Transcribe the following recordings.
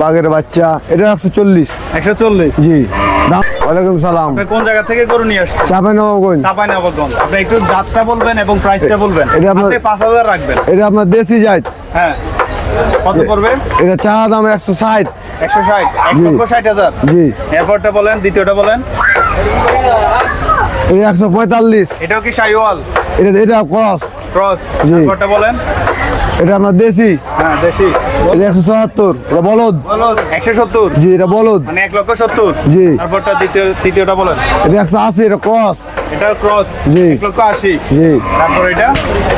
বাঘের বাচ্চা, এটা 140। 140? জি। ওয়ালাইকুম সালাম। আপনি কোন জায়গা থেকে গরু নিয়ে আসছেন? চাঁপাইনবাবগঞ্জ। চাঁপাইনবাবগঞ্জ। আপনি একটু জাতটা বলবেন এবং প্রাইসটা বলবেন। এটা আপনার 5000 রাখবেন। এটা আপনার দেশি জাত। হ্যাঁ, কত পড়বে? এটা চা দাম 160। 160? 1,60,000? জি। এরপরটা বলেন, দ্বিতীয়টা বলেন। এটা 145। এটাও কি শাহিওয়াল? এটা ক্রস। ক্রস? জি। এরপরটা বলেন। এটা আপনার দেশি। হ্যাঁ, দেশি। এটা 174। এটা বলদ। 170? জি, এটা বলদ। মানে 1,70,000? জি। তারপরটা তৃতীয়টা বলেন। এটা 180। এটা ক্রস। এটা ক্রস? জি। 1,80,000? জি। তারপর এটা?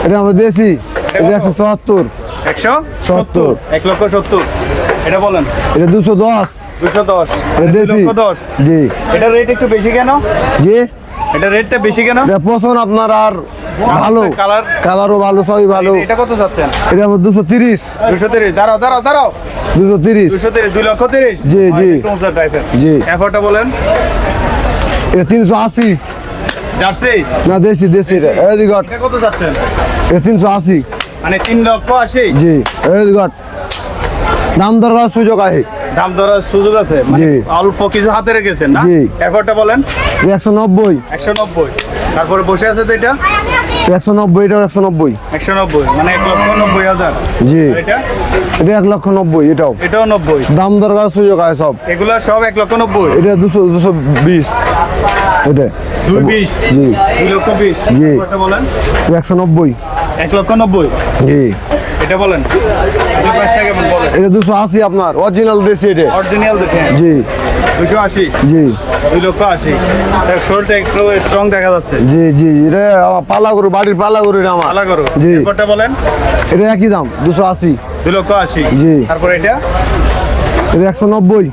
এটা আমাদের দেশি। এটা 174। 170? 1,70,000? এটা বলেন। এটা 210। 210? এটা দেশি। 210? জি। এটা রেট একটু বেশি কেন? জি। এটা রেটটা বেশি কেন? এটা পছন্দ আপনার আর ভালো। কালার? কালারও ভালো, সবই ভালো। এটা কত যাচ্ছেন? এটা আমার 230। 230? দাঁড়াও 230। 230? 2,30,000? জি, জি। জি। এরপরটা বলেন। এটা 380। জার্সি? না, দেশি। এটা এটা কত যাচ্ছেন? 380। মানে 3,80,000? জি। দাম দর করার সুযোগ আছে। দাম ধরার সুযোগ আছে? মানে জি। অল্প কিছু হাতে রেখেছেন না? জি। এরপরটা বলেন। 190। 190? তারপরে বসে আছে তো এটা? 190। এটা 190। 190 মানে 1,90,000? জি। আর এটা? এটা 1,90,000। এটাও এটাও 90? দাম দর করার সুযোগ আছে সব। এগুলা সব 1,90,000? এটা 220। এটা 220? জি। 2,20,000? জি। এরপরটা বলেন। 190। 1,90,000? জি। এটা বলেন। এই প্রাইসটা কেমন বলেন? এটা 280 আপনার অরিজিনাল দেশি। এটা অরিজিনাল দেখেন? জি। 280? জি। 2,80,000? এর শোলটা একটু স্ট্রং দেখা যাচ্ছে। জি। জি। এটা পালা গরু, বাড়ির পালা গরু এটা আমার। আলা করো। জি। এরপরটা বলেন। এটা একই দাম 280। 2,80,000? জি। তারপর এটা? এটা 190।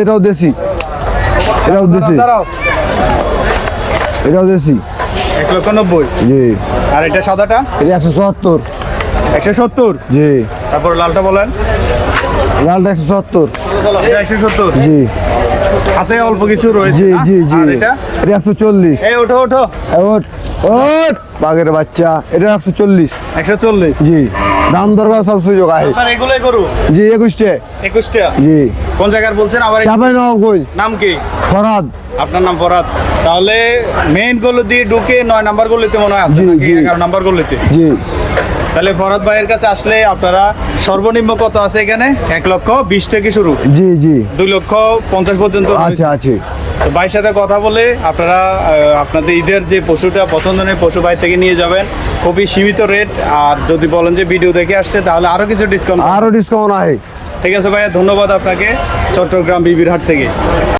এটাও দেশি। এটাও দেশি। দাঁড়াও। এটাও দেশি। 1,90,000? জি। আর এটা সাদাটা? এটা 170। 170? জি। তারপর লালটা বলেন। লালটা 170। এটা 170? জি। হাতে অল্প কিছু রয়েছে জি। না? জি। জি। আর এটা? এটা 140। এই ওঠো। ওট ওট বাঘের বাচ্চা, এটা 140। 140? জি। দাম দরকার সব সুযোগ আছে। আপনার এগুলোই গরু? জি। 21টা। 21টা? জি। কোন জায়গার বলছেন আবার? চাঁপাইনবাবগঞ্জ। নাম কি? ফরহাদ। আপনার নাম ফরহাদ। তাহলে মেইন গলি দিয়ে ঢুকে 9 নাম্বার গলিতে মনে হয় আছে জি, নাকি জি। 11 নাম্বার গলিতে? জি। তাহলে ফরহাদ ভাইয়ের কাছে আসলে আপনারা সর্বনিম্ন কত আছে এখানে? 1,20,000 থেকে শুরু? জি। জি। 2,50,000 পর্যন্ত রয়েছে। আছে। তো ভাইয়ের সাথে কথা বলে আপনারা আপনাদের ঈদের যে পশুটা পছন্দের পশু ভাই থেকে নিয়ে যাবেন। খুবই সীমিত রেট। আর যদি বলেন যে ভিডিও দেখে আসছে তাহলে আরো কিছু ডিসকাউন্ট। আরো ডিসকাউন্ট আছে। ঠিক আছে ভাইয়া, ধন্যবাদ আপনাকে চট্টগ্রাম বিবির হাট থেকে।